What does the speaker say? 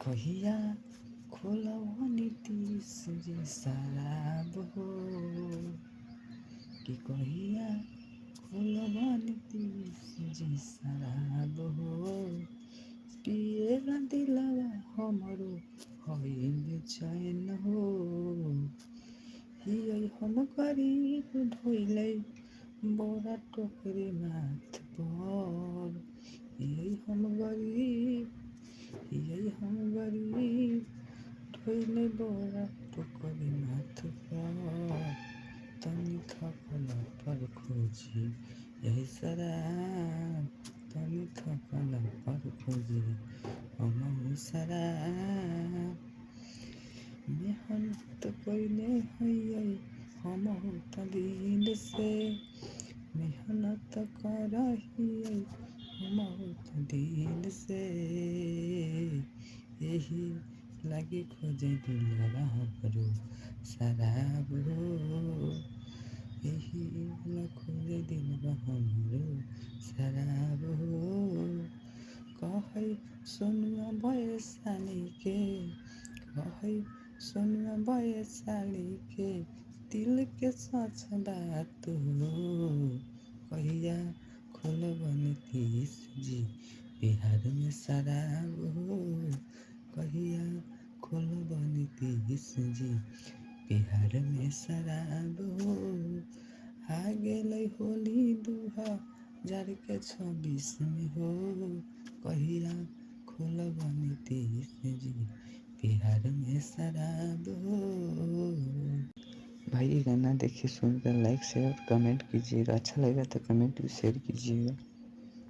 कहिया खोलब नीतीश जी शराब हो कि कहिया खोलब नीतीश जी शराब हो पिएला दिलवा हमरो होई बेचैन हो हियै हम गरीब ढोइले बोरा टोकरी माथ पर हियै हम गरीब ढोइले बोरा टोकरी माथ पर तनी थकल पर खोजी यही शराब तनी थकल पर खोजी हमहु शराब मेहनत कइले हइयै हमहु त दिल से मेहनत करहियै हमहु त दिल से एही लागी खोजे दिलवा हमरो शराब हो एही ला खोजे दिलवा हमरो शराब हो कहै सोनुआ वैशाली के कहै सोनुआ वैशाली के दिल के सच बात हो कहिया खोलब नीतीश जी बिहार में शराब हो कहिया खोलब नीतीश जी बिहार में शराब हो आ गेलै होली 2026 में हो कहिया खोलब नीतीश जी बिहार में शराब हो। भाई ये गाना देखिए सुनकर लाइक शेयर कमेंट कीजिएगा, अच्छा लगा तो कमेंट भी शेयर कीजिएगा।